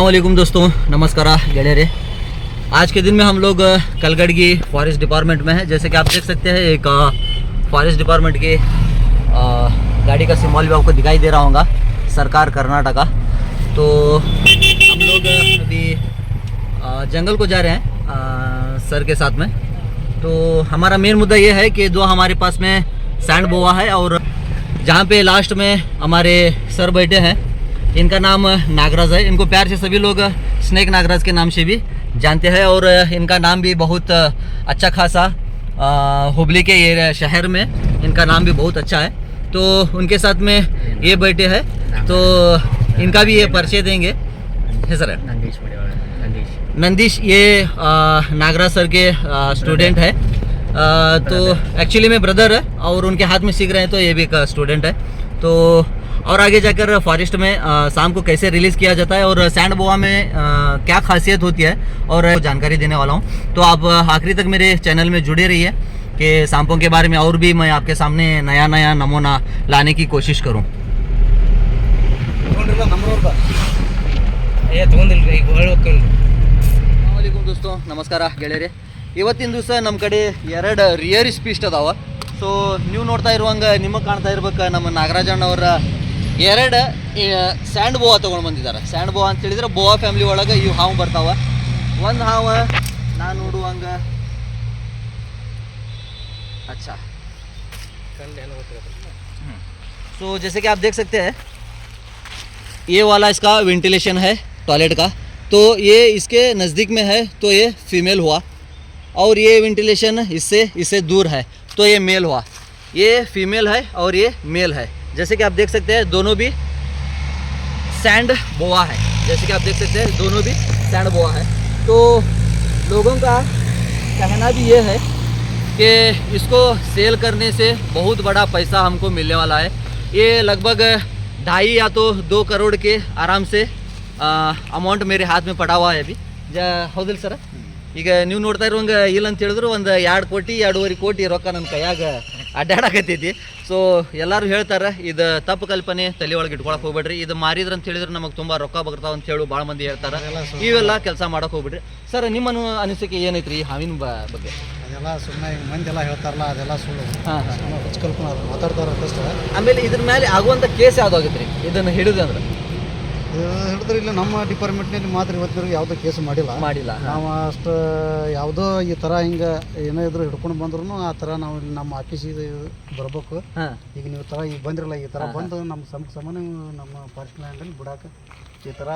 अस्सलामुअलैकुम दोस्तों, नमस्कार ಗೆಳೆಯರೇ। आज के दिन में हम लोग कलगड़गी फॉरेस्ट डिपार्टमेंट में है। जैसे कि आप देख सकते हैं एक फॉरेस्ट डिपार्टमेंट की गाड़ी का सिंबल भी आपको दिखाई दे रहा होगा, सरकार कर्नाटका। तो हम लोग अभी जंगल को जा रहे हैं सर के साथ में। तो हमारा मेन मुद्दा ये है कि जो हमारे पास में सैंड बोआ है और जहाँ पे लास्ट में हमारे सर बैठे हैं, इनका नाम नागराज है। इनको प्यार से सभी लोग स्नेक नागराज के नाम से भी जानते हैं और इनका नाम भी बहुत अच्छा खासा हुबली के ये शहर में इनका नाम भी बहुत अच्छा है। तो उनके साथ में ये बैठे हैं, तो इनका भी ये परिचय देंगे। है सर नंदीश, ये नागराज सर के स्टूडेंट है। तो एक्चुअली में ब्रदर है और उनके हाथ में सीख रहे हैं, तो ये भी एक स्टूडेंट है। तो और आगे जाकर फॉरेस्ट में शाम को कैसे रिलीज़ किया जाता है और सैंड बोआ में क्या खासियत होती है और जानकारी देने वाला हूँ। तो आप आखिरी तक मेरे चैनल में जुड़े रहिए कि सांपों के बारे में और भी मैं आपके सामने नया नया नमूना लाने की कोशिश करूँ। वालेकुम दोस्तों, ನಮಸ್ಕಾರ ಗೆಳೆಯರೇ। ಇವತ್ತಿನ ದಿವಸ ನಮ್ಮ ಕಡೆ ಎರಡು ರಿಯರ್ ಸ್ಪೀಸ್ಟ್ ಅದಾವ। ಸೊ ನೀವು ನೋಡ್ತಾ ಇರುವಂಗೆ ನಿಮಗೆ ಕಾಣ್ತಾ ಇರ್ಬೇಕು, ನಮ್ಮ ನಾಗರಾಜಣ್ಣವರ ಎರಡು ಸ್ಯಾಂಡ್ ಬೋವಾ ತೊಗೊಂಡು ಬಂದಿದ್ದಾರೆ। ಸ್ಯಾಂಡ್ ಬೋವಾ ಅಂತ ಹೇಳಿದ್ರೆ ಬೋವಾ ಫ್ಯಾಮಿಲಿ ಒಳಗೆ ಇವು ಹಾವು ಬರ್ತಾವ। ಒಂದು ಹಾವು ನಾನು ನೋಡುವಂಗೆ अच्छा। सो जैसे कि आप देख सकते हैं, ये वाला इसका वेंटिलेशन है टॉयलेट का, तो ये इसके नज़दीक में है तो ये फीमेल हुआ, और ये वेंटिलेशन इससे दूर है तो ये मेल हुआ। ये फीमेल है और ये मेल है। जैसे कि आप देख सकते हैं दोनों भी सैंड बोआ है। जैसे कि आप देख सकते हैं दोनों भी सैंड बोआ है। तो लोगों का कहना भी ये है कि इसको सेल करने से बहुत बड़ा पैसा हमको मिलने वाला है। ये लगभग 2.5 या तो 2 करोड़ के आराम से अमाउंट मेरे हाथ में पड़ा हुआ है अभी। ಹೌದಿಲ್ಲ ಸರ್? ಈಗ ನೀವು ನೋಡ್ತಾ ಇರುವಂಗೆ ಇಲ್ಲ ಅಂತ ಹೇಳಿದ್ರು ಒಂದು 2 ಕೋಟಿ 2.5 ಕೋಟಿ ರೊಕ್ಕ ನನ್ನ ಕೈಯಾಗ ಅಡ್ಡಾಡಕತ್ತೈತಿ। ಸೊ ಎಲ್ಲರೂ ಹೇಳ್ತಾರೆ ಇದು ತಪ್ಪು ಕಲ್ಪನೆ, ತಲೆ ಒಳಗೆ ಇಟ್ಕೊಳಕ್ಕೆ ಹೋಗ್ಬೇಡ್ರಿ, ಇದು ಮಾರಿದ್ರೆ ಅಂತ ಹೇಳಿದ್ರೆ ನಮಗೆ ತುಂಬ ರೊಕ್ಕ ಬರ್ತಾವ ಅಂತ ಹೇಳಿ ಭಾಳ ಮಂದಿ ಹೇಳ್ತಾರೆ। ಇವೆಲ್ಲ ಕೆಲಸ ಮಾಡೋಕೆ ಹೋಗ್ಬಿಡ್ರಿ ಸರ್। ನಿಮ್ಮ ಅನಿಸಿಕೆ ಏನೈತ್ರಿ ಈ ಹಾವಿನ ಬಗ್ಗೆ? ಅದೆಲ್ಲ ಸುಮ್ಮನೆ ಮಂದಿ ಎಲ್ಲ ಹೇಳ್ತಾರಲ್ಲ, ಅದೆಲ್ಲ ಸುಳ್ಳು, ಕಲ್ಪನೆ ಮಾತಾಡ್ತಾರ। ಆಮೇಲೆ ಇದ್ರ ಮೇಲೆ ಆಗುವಂಥ ಕೇಸ್ ಯಾವ್ದಾಗೈತ್ರಿ ಇದನ್ನು ಹಿಡಿದಂದ್ರೆ? ಹಿಡಿದ್ರೆ ಇಲ್ಲ, ನಮ್ಮ ಡಿಪಾರ್ಟ್ಮೆಂಟ್ನಲ್ಲಿ ಮಾತ್ರ ಇವತ್ತಿನ ಯಾವುದೋ ಕೇಸ್ ಮಾಡಿಲ್ಲ ನಾವು ಅಷ್ಟು ಯಾವುದೋ ಈ ಥರ ಹಿಂಗೆ ಏನೋ ಇದ್ರು ಹಿಡ್ಕೊಂಡು ಬಂದ್ರು ಆ ಥರ ನಾವು ಇಲ್ಲಿ ನಮ್ಮ ಆಫೀಸಿಗೆ ಬರ್ಬೇಕು। ಈಗ ನೀವು ಥರ ಈಗ ಬಂದಿರಲ್ಲ, ಈ ಥರ ಬಂದು ನಮ್ಮ ಸಂಬಂಧ ನಮ್ಮ ಫಾರೆಸ್ಟ್ ಲ್ಯಾಂಡಲ್ಲಿ ಬಿಡಾಕ ಈ ಥರ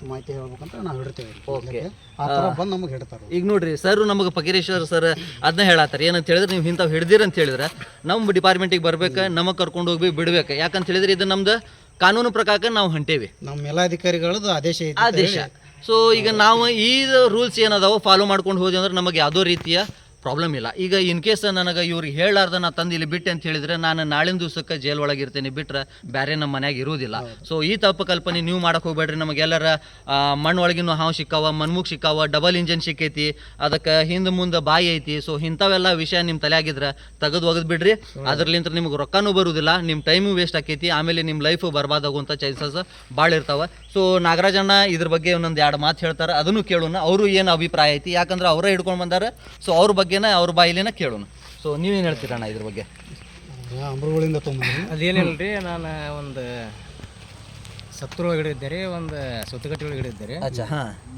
ಮಾಹಿತಿ ಹೇಳ್ಬೇಕಂತ ನಾವು ಹಿಡ್ತೇವೆ। ಓಕೆ, ಆ ಥರ ಬಂದು ನಮಗೆ ಹಿಡ್ತಾರೆ। ಈಗ ನೋಡ್ರಿ ಸರ್, ನಮಗೆ ಫಕೀರೇಶ್ವರ್ ಸರ್ ಅದನ್ನ ಹೇಳತ್ತಾರೆ, ಏನಂತ ಹೇಳಿದ್ರೆ ನೀವು ಇಂಥವು ಹಿಡ್ದಿರ ಅಂತ ಹೇಳಿದ್ರೆ ನಮ್ಮ ಡಿಪಾರ್ಟ್ಮೆಂಟಿಗೆ ಬರ್ಬೇಕು, ನಮಗೆ ಕರ್ಕೊಂಡು ಹೋಗಿ ಬಿಡ್ಬೇಕು। ಯಾಕಂತ ಹೇಳಿದ್ರೆ ಇದು ನಮ್ದು ಕಾನೂನು ಪ್ರಕಾರ ನಾವು ಹೊಂಟೇವಿ, ನಮ್ಮ ಮೇಲಾಧಿಕಾರಿಗಳದ್ದು ಆದೇಶ। ಸೊ ಈಗ ನಾವು ಈ ರೂಲ್ಸ್ ಏನದಾವ ಫಾಲೋ ಮಾಡ್ಕೊಂಡು ಹೋದ್ವಿ ಅಂದ್ರೆ ನಮಗೆ ಯಾವುದೋ ರೀತಿಯ ಪ್ರಾಬ್ಲಮ್ ಇಲ್ಲ। ಈಗ ಇನ್ ಕೇಸ್ ನನಗೆ ಇವ್ರಿಗೆ ಹೇಳಾರ್ದ ನಾ ತಂದು ಇಲ್ಲಿ ಬಿಟ್ಟೆ ಅಂತ ಹೇಳಿದ್ರೆ ನಾನು ನಾಳಿನ ದಿವಸಕ್ಕೆ ಜೈಲ್ ಒಳಗೆ ಇರ್ತೇನೆ, ಬಿಟ್ರೆ ಬೇರೆ ನಮ್ಮ ಮನ್ಯಾಗ ಇರೋದಿಲ್ಲ। ಸೊ ಈ ತಪ್ಪು ಕಲ್ಪನೆ ನೀವು ಮಾಡಕ್ಕೆ ಹೋಗ್ಬೇಡ್ರಿ। ನಮಗೆಲ್ಲರ ಮಣ್ಣು ಒಳಗಿನ ಹಾವು ಸಿಕ್ಕಾವ, ಮನ್ಮುಖ ಸಿಕ್ಕಾವ, ಡಬಲ್ ಇಂಜನ್ ಸಿಕ್ಕೈತಿ, ಅದಕ್ಕೆ ಹಿಂದೆ ಮುಂದೆ ಬಾಯಿ ಐತಿ। ಸೊ ಇಂಥವೆಲ್ಲ ವಿಷಯ ನಿಮ್ಮ ತಲೆಯಾಗಿದ್ರೆ ಒಗದು ಬಿಡ್ರಿ, ಅದ್ರಲ್ಲಿಂತ ನಿಮ್ಗೆ ರೊಕ್ಕನೂ ಬರುವುದಿಲ್ಲ, ನಿಮ್ಮ ಟೈಮು ವೇಸ್ಟ್ ಆಕೈತಿ, ಆಮೇಲೆ ನಿಮ್ಮ ಲೈಫು ಬರ್ಬಾದಾಗುವಂಥ ಚಾನ್ಸಸ್ ಭಾಳ ಇರ್ತಾವೆ। ಸೊ ನಾಗರಾಜಣ್ಣ ಇದ್ರ ಬಗ್ಗೆ ಒಂದೊಂದು 2 ಮಾತು ಹೇಳ್ತಾರೆ, ಅದನ್ನು ಕೇಳೋಣ, ಅವರು ಏನು ಅಭಿಪ್ರಾಯ ಐತಿ, ಯಾಕಂದ್ರೆ ಅವರೇ ಹಿಡ್ಕೊಂಡು ಬಂದಾರೆ। ಸೊ ಅವ್ರ ಬಗ್ಗೆ ಅವ್ರ ಬಾಯಿಲೇನ ಕೇಳೋಣ। ಸೊ ನೀವೇನು ಹೇಳ್ತೀರಣ್ಣ ಇದ್ರ ಬಗ್ಗೆ? ಅಂಬ್ರಗಳಿಂದ ತೊಗೊಂಡ್ರಿ ಅದೇನಿಲ್ರಿ, ನಾನು ಒಂದು ಸತ್ತರ ಒಳಗಡೆ ಇದ್ದಾರೆ, ಒಂದು ಸುತ್ತಗಟ್ಟಿ ಒಳಗಡೆ ಇದ್ದಾರೆ।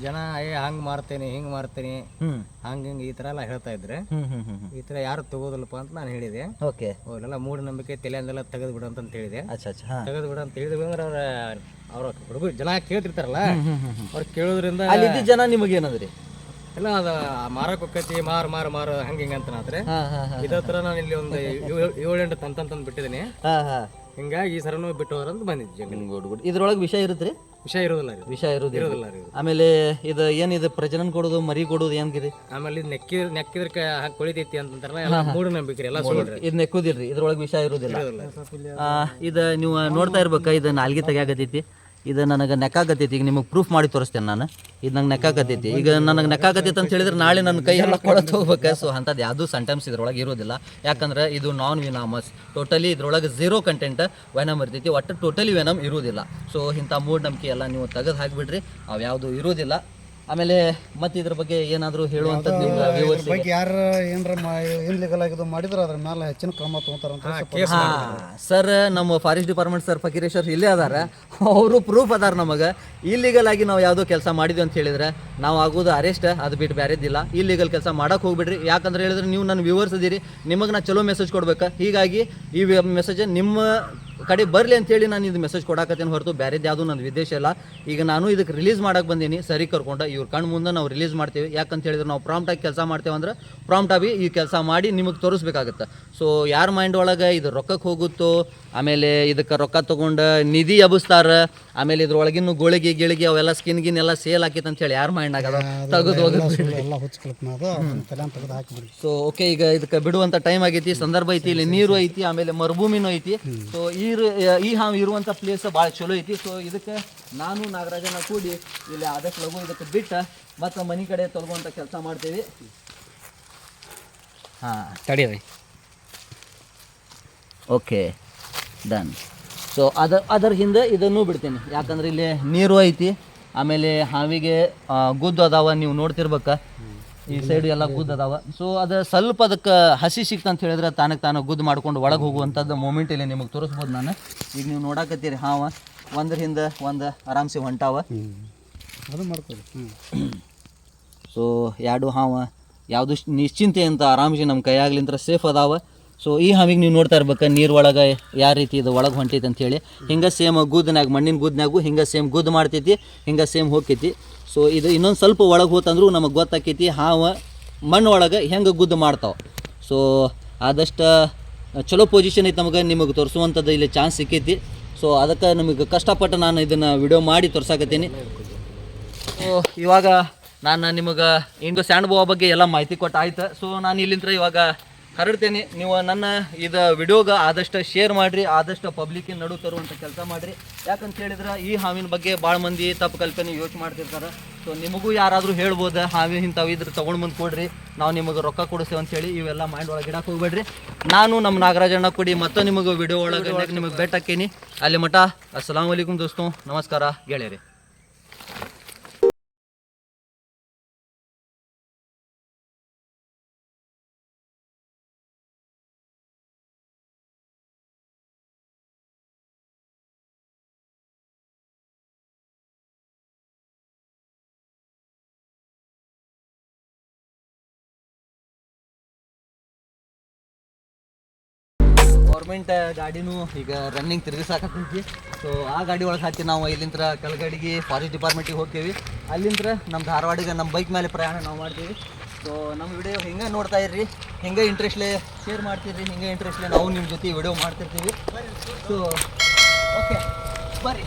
ಜನ ಹಂಗೆ ಮಾರ್ತೇನೆ ಹಿಂಗೆ ಮಾರ್ತೇನೆ ಹಂಗೆ ಈ ಥರ ಎಲ್ಲ ಹೇಳ್ತಾ ಇದ್ರೆ ಈ ಥರ ಯಾರು ತಗೋದಿಲ್ಲಪ್ಪ ಅಂತ ನಾನು ಹೇಳಿದೆ। ಓಕೆ, ಅವರೆಲ್ಲ ಮೂಢನಂಬಿಕೆ ತಲೆಯಂದೆಲ್ಲ ತೆಗೆದು ಬಿಡು ಅಂತ ಹೇಳಿದೆ। ತೆಗೆದು ಬಿಡು ಅಂತ ಹೇಳಿದ್ವಿ ಅಂದ್ರೆ ಅವ್ರ ಹುಡುಗರು ಜನ ಕೇಳ್ತಿರ್ತಾರಲ್ಲ, ಅವ್ರು ಕೇಳೋದ್ರಿಂದ ಅಲ್ಲಿ ಜನ ನಿಮಗೇನದ್ರಿ ಎಲ್ಲ ಅದು ಮಾರಕ್ಕೆ ಹೋಗ್ತೈತಿ, ಮಾರು ಹಂಗೆ ಹಿಂಗೆ ಅಂತ ಆದ್ರೆ ಇದೇ ಥರ ನಾನು ಇಲ್ಲಿ ಒಂದು 7-8 ತಂತಂದು ಬಿಟ್ಟಿದ್ದೀನಿ। ಹಿಂಗಾಗಿ ಈ ಸರನು ಬಿಟ್ಟು ಹೋದ್ರಂತ ಬಂದಿದ್ದೆ। ಇದ್ರೊಳಗೆ ವಿಷಯ ಇರುತ್ತೆ? ವಿಷಯ ಇರೋದಿಲ್ಲ ರೀ, ವಿಷಯ ಇರೋದಿಲ್ಲ ರೀ। ಆಮೇಲೆ ಇದು ಏನಿದೆ ಪ್ರಜನನ ಕೊಡೋದು, ಮರಿ ಕೊಡೋದು ಏನ್ಗಿರಿ? ಆಮೇಲೆ ಇದು ನೆಕ್ಕಿದ್ರ ಕೊಳಿತೈತಿ ಅಂತಂತಾರಲ್ಲ, ಎಲ್ಲ ಮೂಢನಂಬಿಕೆ ಎಲ್ಲ ಸುಳ್ಳು। ಇದು ನೆಕ್ಕುದಿಲ್ರಿ, ಇದ್ರೊಳಗೆ ವಿಷಯ ಇರೋದಿಲ್ಲ। ಇದು ನೀವು ನೋಡ್ತಾ ಇರ್ಬೇಕ, ಇದು ನಾಲ್ಗೆ ತೆಗಿಯಾಕತೈತಿ, ಇದು ನನಗೆ ನೆಕ್ಕಾಗತ್ತೈತಿ. ಈಗ ನಿಮಗೆ ಪ್ರೂಫ್ ಮಾಡಿ ತೋರಿಸ್ತೇನೆ ನಾನು. ಇದು ನಂಗೆ ನೆಕ್ಕಾಗತ್ತೈತಿ. ಈಗ ನನಗೆ ನೆಕ್ಕಾಗತ್ತೈತಿ ಅಂತ ಹೇಳಿದ್ರೆ ನಾಳೆ ನನ್ನ ಕೈ ಎಲ್ಲ ಕೊಳತು ಹೋಗ್ಬೇಕು. ಸೊ ಅಂಥದ್ದು ಯಾವುದೂ ಸೆಂಟೆನ್ಸ್ ಇದ್ರೊಳಗೆ ಇರೋದಿಲ್ಲ. ಯಾಕಂದ್ರೆ ಇದು ನಾನ್ ವಿನಾಮಸ್, ಟೋಟಲಿ ಇದ್ರೊಳಗೆ 0 ಕಂಟೆಂಟ್ ವೆನಮ್ ಇರ್ತೈತಿ. ಒಟ್ಟು ಟೋಟಲಿ ವೆನಮ್ ಇರೋದಿಲ್ಲ. ಸೊ ಇಂಥ ಮೂಢನಂಬಿಕೆ ಎಲ್ಲ ನೀವು ತೆಗೆದು ಹಾಕಿಬಿಡ್ರಿ, ಅವು ಯಾವುದು ಇರೋದಿಲ್ಲ. ಆಮೇಲೆ ಮತ್ತೆ ಇದ್ರ ಬಗ್ಗೆ ಏನಾದರೂ ಹೇಳುವಂಥದ್ದು ನಿಮ್ಗೆ ವ್ಯೂವರ್ಸ್ ಬಗ್ಗೆ ಯಾರು ಏನಾರ ಇನ್ಲೀಗಲ್ ಆಗಿದ್ದು ಮಾಡಿದ್ರೆ ಅದ್ರ ಮೇಲೆ ಹೆಚ್ಚಿನ ಕ್ರಮ ತೊಗೊತಾರಂತ. ಸರ್ ನಮ್ಮ ಫಾರೆಸ್ಟ್ ಡಿಪಾರ್ಟ್ಮೆಂಟ್ ಸರ್ ಫಕೀರೇಶ್ವರ್ ಇಲ್ಲೇ ಅದಾರ, ಅವರು ಪ್ರೂಫ್ ಅದಾರ ನಮಗೆ. ಇಲ್ಲಿಗಲ್ ಆಗಿ ನಾವು ಯಾವುದೋ ಕೆಲಸ ಮಾಡಿದ್ವಿ ಅಂತ ಹೇಳಿದ್ರೆ ನಾವು ಆಗೋದು ಅರೆಸ್ಟ್, ಅದು ಬಿಟ್ಟು ಬೇರೆದಿಲ್ಲ. ಇಲ್ಲಿಗಲ್ ಕೆಲಸ ಮಾಡಕ್ಕೆ ಹೋಗ್ಬಿಡ್ರಿ. ಯಾಕಂದ್ರೆ ಹೇಳಿದ್ರೆ ನೀವು ನನ್ನ ವ್ಯೂವರ್ಸ್ ಇದೀರಿ, ನಿಮಗೆ ನಾ ಚಲೋ ಮೆಸೇಜ್ ಕೊಡ್ಬೇಕು. ಹೀಗಾಗಿ ಈ ಮೆಸೇಜ್ ನಿಮ್ಮ ಕಡೆ ಬರಲಿ ಅಂತೇಳಿ ನಾನು ಇದು ಮೆಸೇಜ್ ಕೊಡಾಕತ್ತೇನೆ ಹೊರತು ಬೇರೆದು ಯಾವುದೂ ನನ್ನ ಉದ್ದೇಶ ಇಲ್ಲ. ಈಗ ನಾನು ಇದಕ್ಕೆ ರಿಲೀಸ್ ಮಾಡಕ್ಕೆ ಬಂದೀನಿ ಸರಿ ಕರ್ಕೊಂಡು. ಇವ್ರ ಕಣ್ಣು ಮುಂದೆ ನಾವು ರಿಲೀಸ್ ಮಾಡ್ತೀವಿ. ಯಾಕಂತ ಹೇಳಿದ್ರೆ ನಾವು ಪ್ರಾಂಪ್ಟಾಗಿ ಕೆಲಸ ಮಾಡ್ತೇವೆ ಅಂದ್ರೆ ಪ್ರಾಂಪ್ಟಾಗಿ ಈ ಕೆಲಸ ಮಾಡಿ ನಿಮಗೆ ತೋರಿಸ್ಬೇಕಾಗುತ್ತೆ. ಸೊ ಯಾರ ಮೈಂಡ್ ಒಳಗೆ ಇದು ರೊಕ್ಕಕ್ಕೆ ಹೋಗುತ್ತೋ, ಆಮೇಲೆ ಇದಕ್ಕೆ ರೊಕ್ಕ ತೊಗೊಂಡು ನಿಧಿ ಎಬ್ಬಿಸ್ತಾರ, ಆಮೇಲೆ ಇದ್ರೊಳಗಿನ ಗೋಳಿಗೆ ಗಿಳಿಗೆ ಅವೆಲ್ಲ ಸ್ಕಿನ್ ಎಲ್ಲ ಸೇಲ್ ಹಾಕಿತ್ತು ಅಂತ ಹೇಳಿ ಯಾರ ಮೈಂಡ್ ಆಗದ ತೆಗೆದು ಎಲ್ಲ ಹುಚ್ಚು ಹಾಕಿಬಿಡಿ. ಸೊ ಓಕೆ, ಈಗ ಇದಕ್ಕೆ ಬಿಡುವಂಥ ಟೈಮ್ ಆಗೈತಿ, ಸಂದರ್ಭ ಐತಿ, ಇಲ್ಲಿ ನೀರು ಐತಿ, ಆಮೇಲೆ ಮರುಭೂಮಿನೂ ಐತಿ. ಸೊ ಈ ಹಾವು ಇರುವಂಥ ಪ್ಲೇಸ್ ಭಾಳ ಚಲೋ ಐತಿ. ಸೊ ಇದಕ್ಕೆ ನಾನು ನಾಗರಾಜನ ಕೂಡಿ ಇಲ್ಲಿ ಆದಷ್ಟು ಲಘು ಇದಕ್ಕೆ ಬಿಟ್ಟು ಮತ್ತು ಮನೆ ಕಡೆ ತೊಲಗುವಂಥ ಕೆಲಸ ಮಾಡ್ತೀವಿ. ಹಾಂ ತಡೀರಿ. Okay done. ಸೊ ಅದರ ಹಿಂದೆ ಇದನ್ನು ಬಿಡ್ತೀನಿ, ಯಾಕಂದ್ರೆ ಇಲ್ಲಿ ನೀರು ಐತಿ, ಆಮೇಲೆ ಹಾವಿಗೆ ಗುದ್ದು ಅದಾವ, ನೀವು ನೋಡ್ತಿರ್ಬೇಕ ಈ ಸೈಡ್ ಎಲ್ಲ ಗುದ್ದು ಅದಾವ. ಸೊ ಅದು ಸ್ವಲ್ಪ ಅದಕ್ಕೆ ಹಸಿ ಸಿಕ್ತಂತ ಹೇಳಿದ್ರೆ ತಾನಕ್ಕೆ ತಾನು ಗುದ್ದು ಮಾಡ್ಕೊಂಡು ಒಳಗೆ ಹೋಗುವಂಥದ್ದು ಮೂಮೆಂಟ್ ಇಲ್ಲಿ ನಿಮಗೆ ತೋರಿಸ್ಬೋದು ನಾನು. ಈಗ ನೀವು ನೋಡಾಕತ್ತೀರಿ ಹಾವ ಒಂದ್ರ ಹಿಂದೆ ಒಂದು ಆರಾಮ್ಸೆ ಹೊಂಟಾವ. ಅದು ಮಾಡ್ಕೊಳ್ಳಿ. ಸೊ ಎರಡು ಹಾವ ಯಾವುದು ನಿಶ್ಚಿಂತೆ ಅಂತ ಆರಾಮ್ಸೆ ನಮ್ಮ ಕೈಯಾಗ್ಲಿಂತ್ರ ಸೇಫ್ ಅದಾವ. ಸೊ ಈ ಹಾವಿಗೆ ನೀವು ನೋಡ್ತಾ ಇರ್ಬೇಕು ನೀರು ಒಳಗೆ ಯಾವ ರೀತಿ ಇದು ಒಳಗೆ ಹೊಂಟೈತೆ ಅಂತೇಳಿ. ಹಿಂಗೆ ಸೇಮ್ ಗುದ್ನಾಗ ಮಣ್ಣಿನ ಗುದ್ನಾಗೂ ಹಿಂಗೆ ಸೇಮ್ ಗುದ್ದು ಮಾಡ್ತೈತಿ, ಹಿಂಗೆ ಸೇಮ್ ಹೋಗ್ತೈತಿ. ಸೊ ಇದು ಇನ್ನೊಂದು ಸ್ವಲ್ಪ ಒಳಗೆ ಹೋತಂದ್ರೂ ನಮಗೆ ಗೊತ್ತಾಕೈತಿ ಹಾವ ಮಣ್ಣು ಒಳಗೆ ಹೆಂಗೆ ಗುದ್ದು ಮಾಡ್ತಾವೆ. ಸೊ ಆದಷ್ಟು ಚಲೋ ಪೊಸಿಷನ್ ಐತೆ ನಿಮಗೆ ತೋರಿಸುವಂಥದ್ದು ಇಲ್ಲಿ ಚಾನ್ಸ್ ಸಿಕ್ಕೈತಿ. ಸೊ ಅದಕ್ಕೆ ನಮಗೆ ಕಷ್ಟಪಟ್ಟು ನಾನು ಇದನ್ನು ವಿಡಿಯೋ ಮಾಡಿ ತೋರ್ಸಾಕತ್ತೀನಿ. ಸೊ ಇವಾಗ ನಾನು ನಿಮಗೆ ಇಂದು ಸ್ಯಾಂಡ್ ಬೋವಾ ಬಗ್ಗೆ ಎಲ್ಲ ಮಾಹಿತಿ ಕೊಟ್ಟು ಆಯ್ತು. ಸೊ ನಾನು ಇಲ್ಲಿಂದ ಇವಾಗ ಹರಡ್ತೇನೆ. ನೀವು ನನ್ನ ಇದು ವಿಡಿಯೋಗೆ ಆದಷ್ಟು ಶೇರ್ ಮಾಡಿರಿ, ಆದಷ್ಟು ಪಬ್ಲಿಕ್ಕಿನ ನಡು ತರುವಂಥ ಕೆಲಸ ಮಾಡಿರಿ. ಯಾಕಂತ ಹೇಳಿದ್ರೆ ಈ ಹಾವಿನ ಬಗ್ಗೆ ಭಾಳ ಮಂದಿ ತಪ್ಪು ಕಲ್ಪನೆ ಯೋಚನೆ ಮಾಡ್ತಿರ್ತಾರೆ. ಸೊ ನಿಮಗೂ ಯಾರಾದರೂ ಹೇಳ್ಬೋದು ಹಾವಿ ಇಂಥವು ಇದ್ರೆ ತೊಗೊಂಡು ಬಂದು ಕೊಡ್ರಿ, ನಾವು ನಿಮಗೆ ರೊಕ್ಕ ಕೊಡಿಸ್ತೇವೆ ಅಂತೇಳಿ. ಇವೆಲ್ಲ ಮೈಂಡ್ ಒಳಗೆ ಇಡಕ್ಕೆ ಹೋಗ್ಬೇಡ್ರಿ. ನಾನು ನಮ್ಮ ನಾಗರಾಜಣ್ಣ ಕೊಡಿ ಮತ್ತೆ ನಿಮಗೆ ವಿಡಿಯೋ ಒಳಗೆ ನಿಮಗೆ ಭೇಟಿ ಹಾಕೀನಿ. ಅಲ್ಲಿ ಮಠ ಅಸ್ಸಲಾಂ ವಲೈಕುಮ್ ದೋಸ್ತು, ನಮಸ್ಕಾರ ಗೆಳೆಯರಿ. ಗೌರ್ಮೆಂಟ್ ಗಾಡಿನೂ ಈಗ ರನ್ನಿಂಗ್ ತಿರುಗಿಸಾಕತ್ತೈತಿ. ಸೊ ಆ ಗಾಡಿ ಒಳಗೆ ಹಾಕಿ ನಾವು ಇಲ್ಲಿಂದ ಕಲ್ಗಡಿಗೆ ಫಾರೆಸ್ಟ್ ಡಿಪಾರ್ಟ್ಮೆಂಟಿಗೆ ಹೋಗ್ತೀವಿ. ಅಲ್ಲಿಂದ ನಮ್ಮ ಧಾರವಾಡಿಗೆ ನಮ್ಮ ಬೈಕ್ ಮೇಲೆ ಪ್ರಯಾಣ ನಾವು ಮಾಡ್ತೀವಿ. ಸೊ ನಮ್ಮ ವಿಡಿಯೋ ಹಿಂಗೆ ನೋಡ್ತಾ ಇರ್ರಿ, ಹಿಂಗೆ ಇಂಟ್ರೆಸ್ಟ್ಲೆ ಶೇರ್ ಮಾಡ್ತಿರ್ರಿ, ಹಿಂಗೆ ಇಂಟ್ರೆಸ್ಟ್ಲೆ ನಾವು ನಿಮ್ಮ ಜೊತೆ ವಿಡಿಯೋ ಮಾಡ್ತಿರ್ತೀವಿ. ಸೊ ಓಕೆ ಬರ್ರಿ.